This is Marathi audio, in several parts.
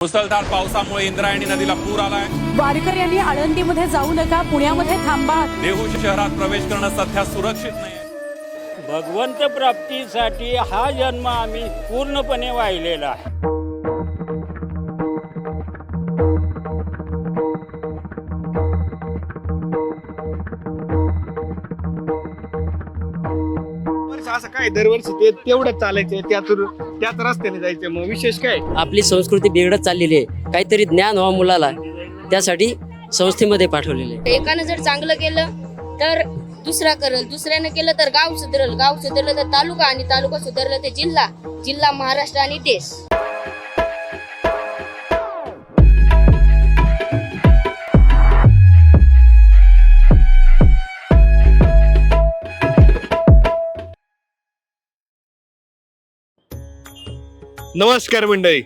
मुसळधार पावसामुळे इंद्रायणी नदीला पूर आलाय। वारकऱ्यांनी आळंदीमध्ये जाऊ नका, पुण्यामध्ये थांबा। देहू शहरात प्रवेश करणं सध्या सुरक्षित नाही। भगवंत प्राप्तीसाठी हा जन्म आम्ही पूर्णपणे वाहिलेला आहे। असं काय दरवर्षी ते तेवढंच चालायचं, त्याच रस्त्याने जायचं, मग विशेष काय? आपली संस्कृती बिघडत चाललेली आहे, काहीतरी ज्ञान व्हावं मुलाला, त्यासाठी संस्थेमध्ये पाठवलेले आहे। एकानं जर चांगलं केलं तर दुसरा करेल, दुसऱ्यानं केलं तर गाव सुधरल, गाव सुधरलं तर तालुका, आणि तालुका सुधरलं तर जिल्हा, जिल्हा महाराष्ट्र आणि देश। नमस्कार मंडळी,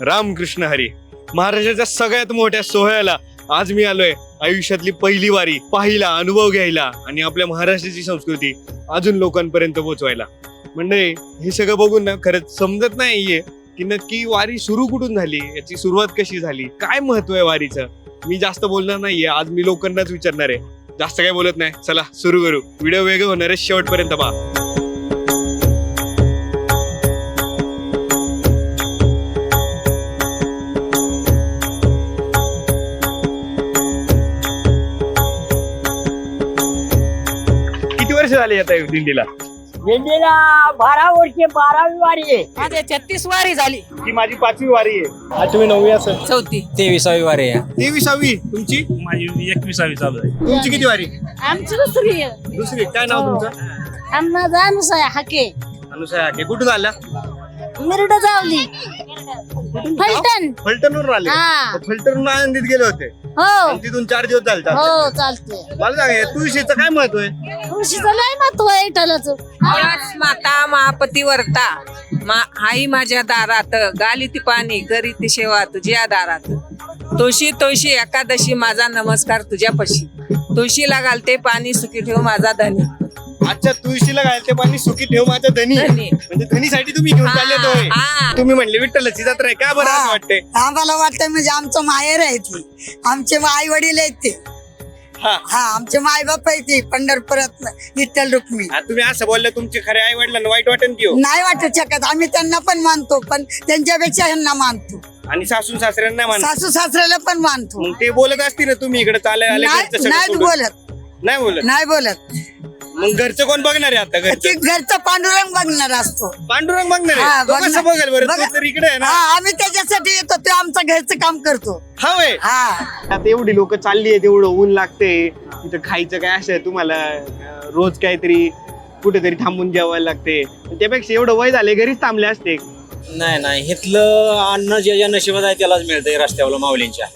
रामकृष्ण हरी। महाराष्ट्राच्या सगळ्यात मोठ्या सोहळ्याला आज मी आलोय। आयुष्यातली पहिली वारी पाहिला, अनुभव घ्यायला आणि आपल्या महाराष्ट्राची संस्कृती अजून लोकांपर्यंत पोहोचवायला। मंडळी, हे सगळं बघून ना खरंच समजत नाहीये की नक्की वारी सुरू कुठून झाली, याची सुरुवात कशी झाली, काय महत्व आहे वारीचं। मी जास्त बोलणार नाहीये, आज मी लोकांनाच विचारणार आहे, जास्त काय बोलत नाही। चला सुरू करू। व्हिडिओ वेगळं होणार आहे, शेवटपर्यंत पहा। झाले आता दिंडीला? दिंडीला 12 वर्षे 12वी वारी आहे। माझे 36 वारी झाली। ही माझी 5वी वारी आहे। 8वी 9वी असेल, 34 23वी वारी आहे। 23वी तुमची? माझी 21वी चालू आहे। तुमची किती वारी? आमची दुसरी आहे। दुसरी। काय नाव तुमचं? आम्हाला अनुसया हाके, अनुसया हाके। कुठून आला? मिरड जावली, फलटण। फलटणवरून आले? हा। फलटणवरून आनंदीत गेले होते हो आणि तिथून 4 दिवस चालतात? हो चालते। मला सांगा, तुळशीचं काय महत्व आहे? तुळशीचं लय महत्व आहे विठ्ठलाचं। माता महापतिवर्ता हाई माझ्या दारात, गाली ती पाणी करी ती सेवा तुझ्या दारात। तुळशी तुळशी एकादशी माझा नमस्कार तुझ्यापाशी, तुळशीला घालते पाणी सुखी ठेव माझा धनी। अच्छा, तुळशीला घालते पाणी सुखी ठेव माझा धनी। म्हणजे धनीसाठी तुम्ही घेऊन चालले होय? तुम्ही म्हणले विठ्ठलाची जत्रा आहे, का बरं असं वाटतंय? आम्हाला वाटतंय म्हणजे आमचं माहेर आहे ती, आमचे आई वडील आहेत ते। हा, आमचे माय बाप आहे ते पंढरपुरात विठ्ठल रुक्मी। तुम्ही असं बोलले, तुमचे खरे आई वडिलांना वाईट वाटेल की हो? नाही वाटत शकत, आम्ही त्यांना पण मानतो, पण त्यांच्यापेक्षा ह्यांना मानतो। आणि सासू सासऱ्यांना मानतो? सासू सासऱ्याला पण मानतो। मग ते बोलत असतील ना, तुम्ही इकडे चालले आले घरचं सगळं नाही सोडून? बोलत, नाही बोलत? नाही बोलत। मग घरचं कोण बघणार आहे आता? ते घरचं पांडुरंग बघणार असतो। पांडुरंग बघणार हा, आहे? तो कसं बघणार. बघेल बरं? बघा. तो तर इकडे आहे ना। आम्ही त्याच्यासाठी येतो, ते आमचं घरचं काम करतो। हा होय? आता एवढी लोक चालली आहेत, एवढं ऊन लागते, तिथं खायचं काय असं तुम्हाला रोज काहीतरी कुठेतरी थांबून जेवायला लागते, त्यापेक्षा एवढं वय झाले घरीच थांबले असते। नाही, इथलं अन्न जे नशिबात आहे त्यालाच मिळतंय, रस्त्यावर माऊलींच्या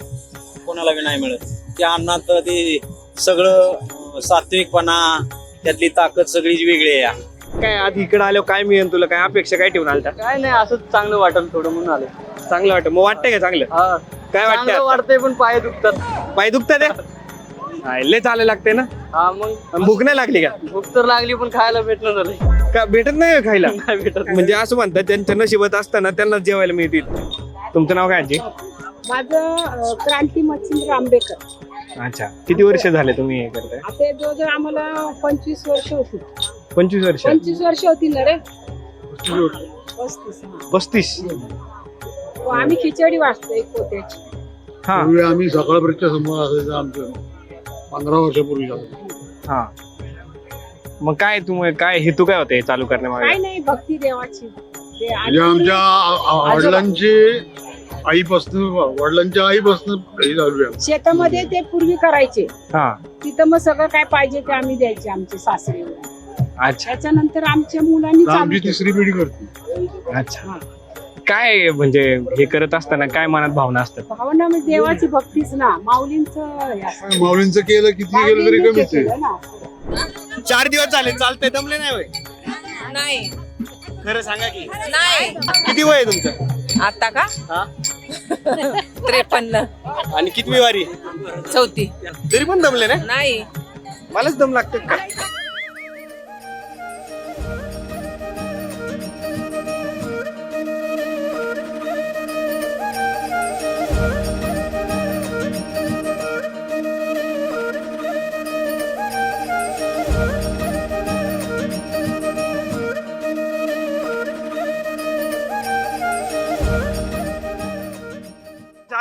कोणाला बी नाही मिळत। त्या अन्नात ते सगळं सात्विकपणा, त्यातली ताकद सगळीच वेगळी आहे। काय आधी इकडे आलो काय मिळेल तुला? काय अपेक्षा काय ठेवून आलता? काय नाही, असंच चांगलं वाटलं थोडं म्हणून आले। चांगलं वाटतं? मग वाटतंय का चांगलं? काय वाटतंय? वाटतंय पण पाय दुखतात। पाय दुखतात? लय चालायला लागते ना? हा, मग भूक नाही लागली का? भूक तर लागली पण खायला भेटलं झालं का भेटत नाही खायला? नाही भेटत। म्हणजे असं म्हणतात त्यांच्या नशिबात असताना त्यांनाच जेवायला मिळतील। तुमचं नाव काय आजी? माझं क्रांती मच्छिंद्र आंबेकर। अच्छा, किती वर्ष झाले तुम्ही हे करताय? आता जवळजवळ आम्हाला 25 वर्ष होती। 25 वर्ष? 25 वर्ष होती ना रे? 35? आम्ही खिचडी वाचतो एक पोत्याची। हा, आम्ही सकाळपर्यंत समोर असायचं आमचं 15 वर्षापूर्वी झालं। हा, मग काय तुम्ही काय हेतू काय होते चालू करण्यामागे? काय नाही, भक्ती देवाची। म्हणजे आमच्या वडिलांच्या आईपासून हे चालू आहे। शेतामध्ये ते पूर्वी करायचे, हा, तिथं मग सगळं काय पाहिजे ते आम्ही द्यायचे आमचे सासरे। अच्छा त्याच्यानंतर आमच्या मुलांनी चालू आमची केलं। 3री पिढी करते। अच्छा, काय म्हणजे हे करत असताना काय मनात भावना असतात? भावना म्हणजे देवाची भक्तीच ना, माऊलींचं हे असं। माऊलींचं केलं किती केलं तरी कमीच आहे। केलं ना। 4 दिवस झाले चालतंय, दमले नाही होय? नाही खरं सांगा की नाही। किती वय आहे तुमचं आता का? हा? 53। आणि कितवी वारी? 34। तरी पण दमले ना? नाही, मलाच दम लागते का?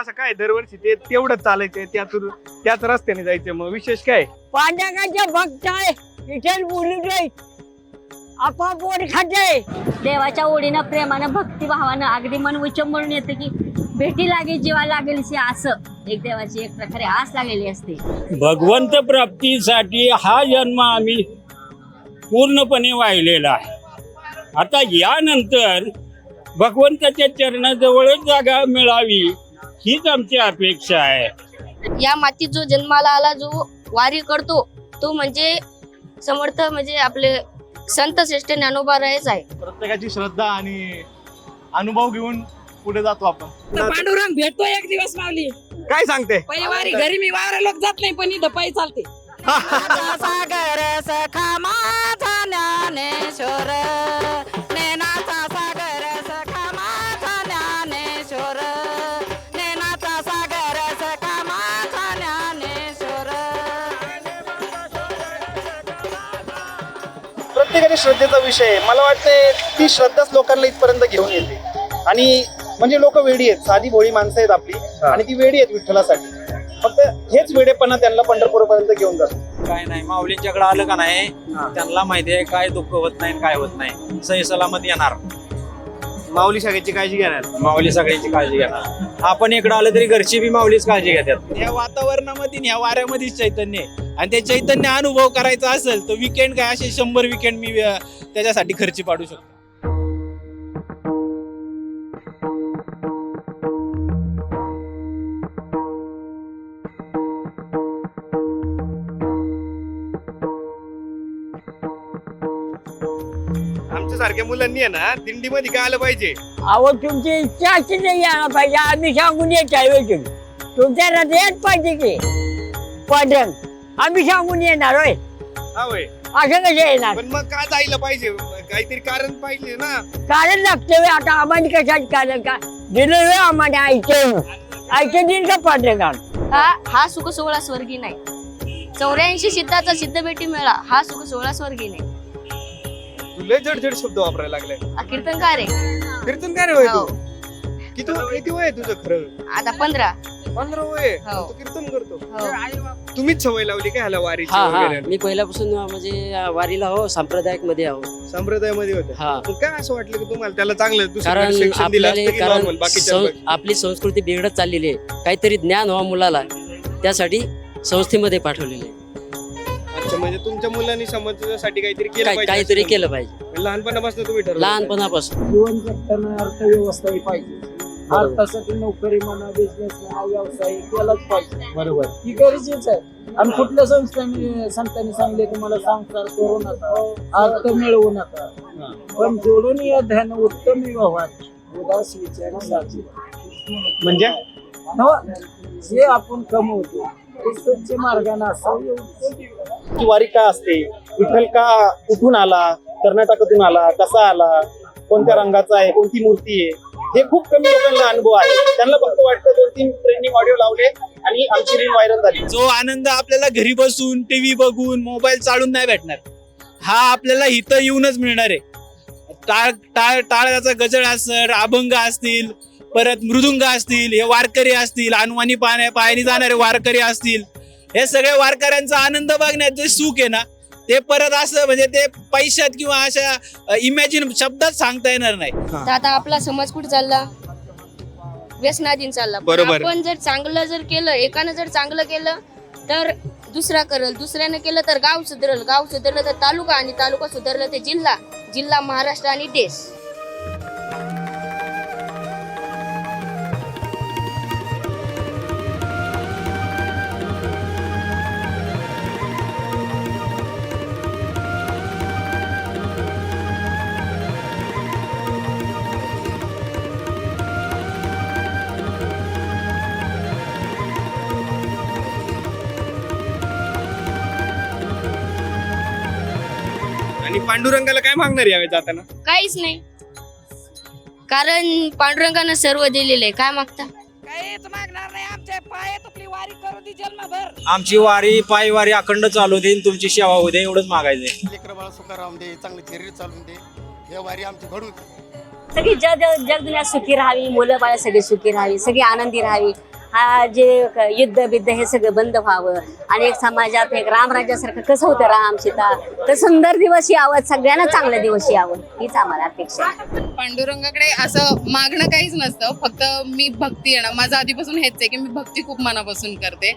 असं काय दरवर्षी ते तेवढंच चालायचंय त्याच रस्त्याने जायचंय, मग विशेष काय? पांडुरंगाच्या भक्त आहे विठ्ठल बोलू आपण पोट खाते. देवाच्या ओढीनं प्रेमानं भक्तिभावानं अगदी मन उचंबळून येते की भेटी लागेल जीवा लागेल असं एक देवाची एक प्रकारे आस लागलेली असते. भगवंत प्राप्तीसाठी हा जन्म आम्ही पूर्णपणे वाहिलेला आहे. आता यानंतर भगवंताच्या चरणाजवळच जागा मिळावी हीच आमची अपेक्षा आहे. या मातीत जो जन्माला आला, जो वारी करतो, तो म्हणजे समर्थ म्हणजे आपले संत श्रेष्ठ ज्ञानोबा रायच आहे. प्रत्येकाची श्रद्धा आणि अनुभव घेऊन पुढे जातो आपण. पांडुरंग भेटतो एक दिवस माऊली. काय सांगते? वारी घरी मी वारा लोक जात नाही पण इथं पायी चालते. सागर सखा माझा ज्ञानेश्वर, नेनाचा सागर सखा माझा ज्ञानेश्वर, नेनाचा सागर सखा माझा ज्ञानेश्वर. प्रत्येकाच्या श्रद्धेचा विषय आहे. मला वाटतंय ती श्रद्धाच लोकांना इथपर्यंत घेऊन येते. आणि म्हणजे लोक वेडी आहेत, साधी भोळी माणसं आहेत आपली, आणि ती वेडी आहेत विठ्ठलासाठी. फक्त हेच वेडेपणा त्यांना पंढरपूरपर्यंत घेऊन जातो. काय नाही, माऊलींच्याकडे आलं का नाही त्यांना माहिती आहे काय दुःख होत नाही काय होत नाही. सही सलामत येणार. माऊली सगळ्याची काळजी घेणार, माऊली सगळ्यांची काळजी घेणार. आपण इकडे आलं तरी घरची बी माऊलीच काळजी घेतात. या वातावरणामध्ये ह्या वाऱ्यामध्ये चैतन्य आहे. आणि ते चैतन्य अनुभव करायचा असेल तर विकेंड काय असे 100 विकेंड मी त्याच्यासाठी खर्ची पाडू शकतो. आमच्या सारख्या मुलांनी आहे ना दिंडीमध्ये काय आलं पाहिजे. अहो तुमची इच्छा अशी नाही यायला पाहिजे, आम्ही सांगून येत आहे. तुमच्या हृदयात पाहिजे की पांडुरंग आम्ही सांगून येणार होय. हा होय, असं कसं येणार? पण मग का जायला पाहिजे? काहीतरी कारण पाहिजे ना. कारण लागतं आता आम्हाला कशात कारण का दिलं आम्हाला ऐकून देईल का पांडुरंग? हा सुख सोहळा स्वर्गी नाही. 84 सिद्धाचा सिद्ध भेटी मेळा हा सुख सोहळा स्वर्गी नाही. तुला जड शब्द वापरायला लागले. कीर्तनकार आहे. कीर्तनकार होय तू? हो. किती वय आहे तुझं खरं? आता 15 वय. हो. तू कीर्तन करतो? हो. तुम्हीच सवय लावली काय ह्याला वारीची हा वगैरे? मी पहिल्यापासून म्हणजे वारीला हो सांप्रदायिक मध्ये आहो. संप्रदायामध्ये होते. हा. मग काय असं वाटलं की तुम्हाला त्याला चांगलं दुसरं कारण शिक्षण दिलं असतं की आपल्याला normal बाकीच्या आपली संस्कृती बिघडत चाललेली आहे. काहीतरी ज्ञान व्हावं मुलाला, त्यासाठी संस्थेमध्ये पाठवलेले आहे. अच्छा, म्हणजे तुमच्या मुलांनी समाजासाठी काहीतरी केलं पाहिजे. काहीतरी केलं पाहिजे लहानपणापासून तुम्ही ठरवलं. लहानपणापासून. जीवन जगताना अर्थव्यवस्था पाहिजे. अर्थासाठी नोकरी म्हणा, बिझनेस म्हणा, व्यवसाय केलाच पाहिजे. बरोबर, ही गरजेच आहे. आणि कुठल्या संतांनी सांगले तुम्हाला संसार करू नका, अर्थ मिळवू नका, पण जोडून या ध्यान उत्तम व्यवहार उदास विचार साची. म्हणजे जे आपण कमवतो ते स्वच्छ मार्गाने असावं. ती वारी का असते? विठ्ठल का कुठून आला, कर्नाटकातून आला, कसा आला, कोणत्या रंगाचा आहे, कोणती मूर्ती आहे, हे खूप कमी लोकांना अनुभव आहे. त्यांना फक्त वाटतं 2-3 ट्रेंडिंग ऑडिओ लावले आणि आमची रील व्हायरल झाली. जो आनंद आपल्याला घरी बसून टीव्ही बघून मोबाईल चालून नाही भेटणार, हा आपल्याला इथं येऊनच मिळणार आहे. टाळ्याचा गजळ असेल, अभंग असतील, परत मृदुंग असतील, हे वारकरी असतील, अनुवानी पायाने जाणारे वारकरी असतील, हे सगळे वारकऱ्यांचा आनंद बघण्यात जे सुख आहे ना, ते परत असं म्हणजे ते पैशात किंवा अशा इमॅजिन शब्दात सांगता येणार नाही. तर आता आपला समाज कुठे चालला? व्यसनाधीन चालला. पण बरोबर. आपण जर चांगलं जर केलं, एकानं जर चांगलं केलं तर दुसरा करल, दुसऱ्यानं केलं तर गाव सुधरल, गाव सुधरलं तर तालुका, आणि तालुका सुधरलं ते जिल्हा, जिल्हा महाराष्ट्र आणि देश. आणि पांडुरंगाला काय मागणार यावे जाताना? काहीच नाही, कारण पांडुरंगानं सर्व दिलेलं आहे. काय मागता? काहीच मागणार नाही. आमच्या पायात आपली वारी करू दे जन्मभर. आमची वारी पायी वारी अखंड चालू देईल, तुमची सेवा होऊ दे, एवढंच मागायचंय. लेकरं बाळ सुखाराम दे, चांगलं शरीर चालून दे, हे वारी आमची घडून सगळी जग दुनिया सुखी राहावी, मुलं बाळ सगळी सुखी राहावी, सगळी आनंदी राहावी, हा जे युद्ध बिद्ध हे सगळं बंद व्हावं आणि एक समाजात एक रामराज्यासारखं कसं होतं राम सीता तर सुंदर दिवस यावं, सगळ्यांना चांगलं दिवस यावं हीच आम्हाला अपेक्षा आहे. पांडुरंगाकडे असं मागणं काहीच नसतं, फक्त मी भक्ती आहे ना, माझं आधीपासून हेच आहे की मी भक्ती खूप मनापासून करते.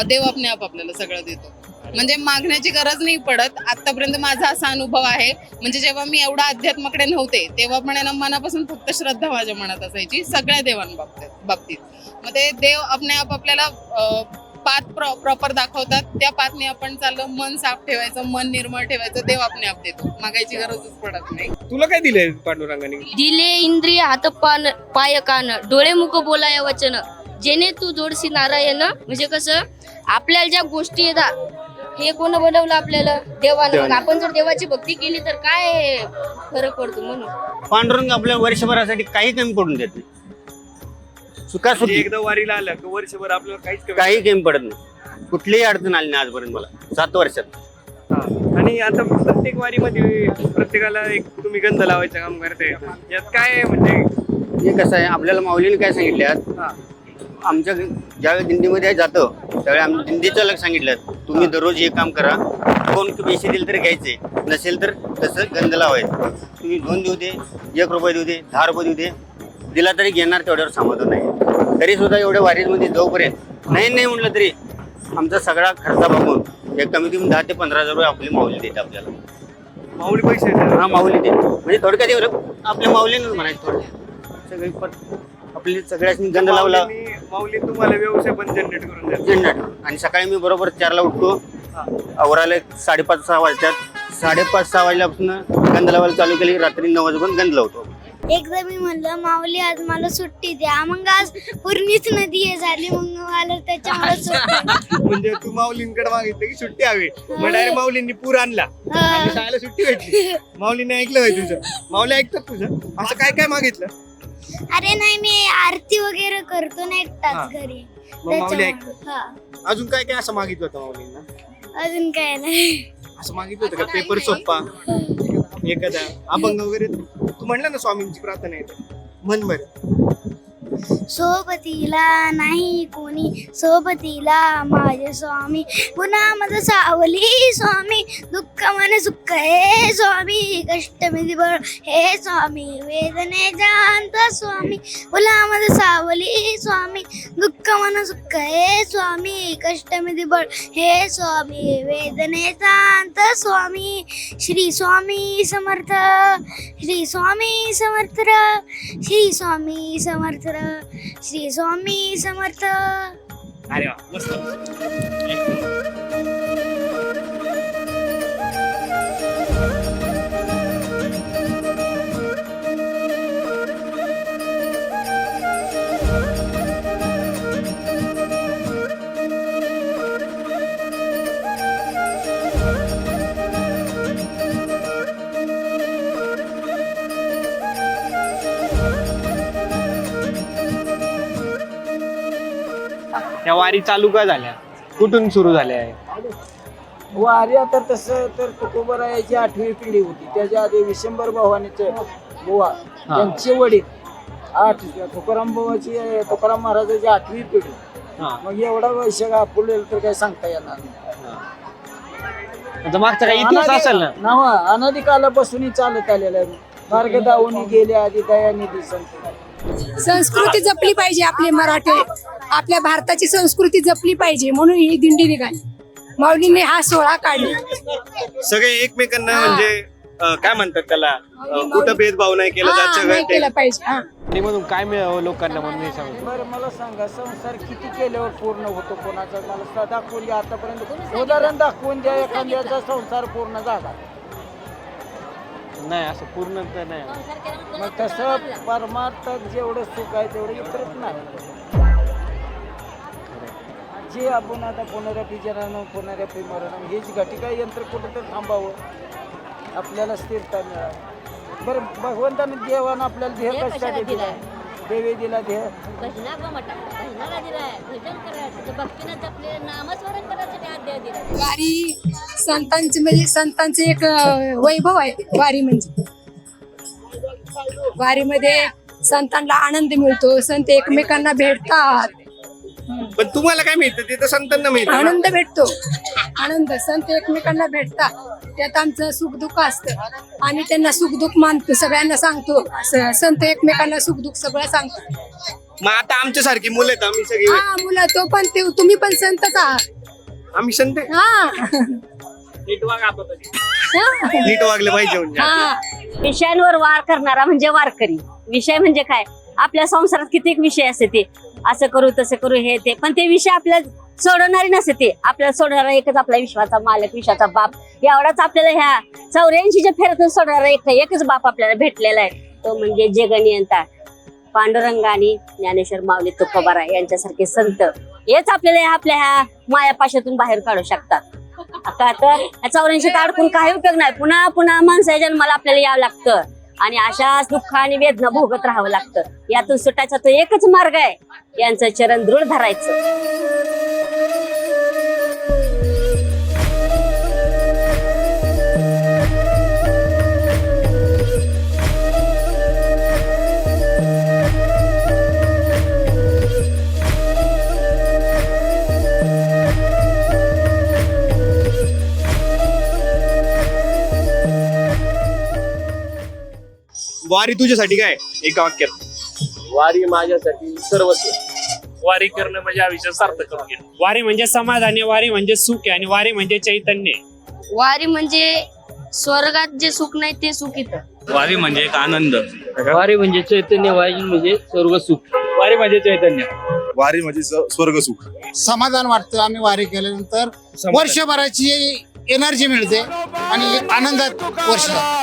देव आपणे आप आपल्याला सगळं देतो, म्हणजे मागण्याची गरज नाही पडत. आतापर्यंत माझा असा अनुभव आहे, म्हणजे जेव्हा मी एवढा अध्यात्माकडे नव्हते तेव्हा पण आहे ना मनापासून फक्त श्रद्धा माझ्या मनात असायची सगळ्या देवांबाबतीत. मग ते देव आपणे आप आपल्याला पाथ प्रॉपर दाखवतात, त्या पाथने आपण चाललं, मन साफ ठेवायचं, मन निर्मळ ठेवायचं, देव आपणे आप देतो, मागायची गरजच पडत नाही. तुला काय दिलंय पांडुरंगाने? दिले इंद्रिय हात पाय कान डोळे मुख बोलाय वचन जेणे तू जोडशी नारायण. म्हणजे कसं आपल्याला ज्या गोष्टी येतात हे कोण बनवलं आपल्याला? देवानं. मग आपण जर देवाची भक्ती केली तर काय फरक पडतो? म्हणून पांडुरंग आपल्या वर्षभरासाठी काही कमी पडून देत नाही. सुखासुखी एकदा वारीला आलं की वर्षभर आपल्याला काहीच काही कमी पडत नाही. कुठलीही अडचण आली नाही आजपर्यंत मला 7 वर्षात. आणि आता प्रत्येक वारीमध्ये प्रत्येकाला एक तुम्ही गंध लावायचं काम करते, यात काय आहे? म्हणजे हे कसं आहे, आपल्याला माऊलीने काय सांगितलं, आमच्या ज्यावेळी दिंडीमध्ये जातो त्यावेळी आम्ही दिंडीचं लक्ष सांगितलं, तुम्ही दररोज हे काम करा, कोण पैसे दिले तरी घ्यायचे, नसेल तर तसं गंध लावायचं. तुम्ही 2 देऊ दे, 1 रुपये देऊ दे, 10 रुपये देऊ दे, दिला तरी घेणार, तेवढ्यावर समाधान नाही. तरी सुद्धा एवढ्या वारीमध्ये जोपर्यंत नाही म्हटलं तरी आमचा सगळा खर्च बघून एक कमीत कमी 10 ते 15,000 रुपये आपली माऊली देते आपल्याला. माऊली पैसे देतात? हा, माऊली देते. म्हणजे थोडक्यात एवढं आपल्या माऊलीनंच म्हणायचं. थोडं सगळी आपली सगळ्यांनी गंध लावला, माऊली तुम्हाला व्यवसाय पण जनरेट करून देतात. जनरेट. आणि सकाळी मी बरोबर 4ला उठतो, आवरायला 5:30-6 वाजतात. 5:30-6 वाजल्यापासून गंध लावायला चालू केली, रात्री 9 वाजेपर्यंत गंध लावतो. एकदा मी म्हणलं माऊली आज मला सुट्टी द्या, मग आज पूर्णीच नदी हे झाली, मग मला त्याच्यामुळे सुट्टी. म्हणजे तू माऊलींकडे मागितलं की सुट्टी हवी, मग डायरेक्ट माऊलींनी पूर आणला आणि शाळेला सुट्टी भेटली. माऊलीने ऐकलं होय तुझं? माऊली ऐकतात तुझं? असं काय काय मागितलं? अरे नाही, मी आरती वगैरे करतो ना एकटाच घरी. मग माऊली ऐकतात? त्याच्यामुळे अजून काय काय असं मागितलं होतं माऊलींना? अजून काय नाही. असं मागितलं होतं का? पेपर सोप्पा एखादा अभंग वगैरे? तू म्हणला ना स्वामींची प्रार्थना आहे, म्हण बरं. सोबतीला नाही कोणी, सोबतीला माझे स्वामी, पुन्हा मज सावली स्वामी, दुःख मन सुख हे स्वामी, कष्ट मी दिबळ हे स्वामी, वेदने जाणत स्वामी, पुन्हा मज सावली स्वामी, दुःख मन सुख हे स्वामी, कष्ट मी दिबळ हे स्वामी, वेदने जाणत स्वामी. श्री स्वामी समर्थ, श्री स्वामी समर्थ, श्री स्वामी समर्थ, श्री स्वामी समर्थ. अरे वा, मस्त. त्या वारी चालू का झाल्या? कुठून सुरू झाल्या आहे वारी? आता तसं तर तुकोबरायाची 8वी पिढी होती, त्याच्या आधी विशंभर भवानीचे बुवा त्यांचे वडील 8, तुकाराम बुवाची, तुकाराम महाराजाची 8वी पिढी. मग एवढा वैशाख आपलेलं तर काही सांगता येणार नाही. मागचा काही इतिहास असेल ना? अनादिकालापासून चालत आलेला आहे. मार्ग दावून गेले आधी दयानिधी संत. संस्कृती जपली पाहिजे, आपली मराठी आपल्या भारताची संस्कृती जपली पाहिजे म्हणून ही दिंडी निघाली. माऊलीने हा सोहळा काढला. सगळे एकमेकांना म्हणजे काय म्हणतात त्याला, कुठं भेदभाव नाही केला जात, सगळं केलं पाहिजे. आणि म्हणून काय मिळावं लोकांना म्हणून हे सांगतो. बरं मला सांगा, संसार किती केल्यावर पूर्ण होतो कोणाचा? मला दाखवून द्या आतापर्यंत, उदाहरण दाखवून द्या एखाद्याचा संसार पूर्ण झाला. नाही, असं पूर्ण तर नाही. मग तसं परमार्थात जेवढं सुख आहे तेवढं इतरच नाही. जे आपण आता पुनरपी जननम पुनरपी मरणम हेच घटिका यंत्र कुठं तर थांबावं, आपल्याला स्थिरता मिळावी. बरं, भगवंताने देवानं आपल्याला ध्येय कशासाठी दिला? देवी दिला ध्येय. वारी संतांचे म्हणजे संतांचे एक वैभव आहे. वारी म्हणजे वारीमध्ये संतांना आनंद मिळतो, संत एकमेकांना भेटतात, पण तुम्हाला काय मिळतं ते तर संतांना मिळतं ना. आनंद भेटतो. आनंद संत एकमेकांना भेटतात, त्यात आमचं सुखदुःख असतं आणि त्यांना सुखदुःख मानतो, सगळ्यांना सांगतो. संत एकमेकांना सुखदुःख सगळं सांगतात. मग आता आमच्यासारखी मुलं आहेत आम्ही सगळे, हा मुलं तो पण तुम्ही पण संतच आहात. आम्ही संत आहे. हा नीट वागले पाहिजे म्हणजे. हा विषयांवर वार करणारा म्हणजे वारकरी. विषय म्हणजे काय, आपल्या संसारात कित्येक विषय असते, ते असं करू तसं करू हे ते, पण ते विषय आपल्याला सोडवणारे नसते. ते आपल्याला सोडणारा एकच आपला विश्वाचा मालक, विश्वाचा बाप. एवढाच आपल्याला ह्या 84च्या फेऱ्यातून सोडणारा एकच बाप आपल्याला भेटलेला आहे, तो म्हणजे जगनियंता पांडुरंग आणि ज्ञानेश्वर माऊली तुकोबाराय यांच्यासारखे संत. हेच आपल्याला आपल्या ह्या मायापाशातून बाहेर काढू शकतात. का तर 84 अडकून काही उपयोग नाही. पुन्हा पुन्हा माणसाच्या जन्माला आपल्याला यावं लागतं आणि अशाच दुःख आणि वेदना भोगत राहावं लागतं. यातून सुटायचा तो एकच मार्ग आहे, यांचं चरण दृढ धरायचं. वारी तुझ्यासाठी काय एका वाक्यात? वारी माझ्यासाठी सर्वस्व. वारी करणं म्हणजे आयुष्य सार्थक करून घेणं. वारी म्हणजे समाधान आहे, वारी म्हणजे सुख आहे आणि वारी म्हणजे चैतन्य आहे. वारी म्हणजे स्वर्गात जे सुख नाही ते सुख इथं. वारी म्हणजे एक आनंद. वारी म्हणजे चैतन्य, वारी म्हणजे सर्व सुख. वारी म्हणजे चैतन्य. वारी म्हणजे स्वर्ग सुख. समाधान वाटतं आम्ही वारी केल्यानंतर. वर्षभराची एनर्जी मिळते आणि आनंदात वर्ष जातं.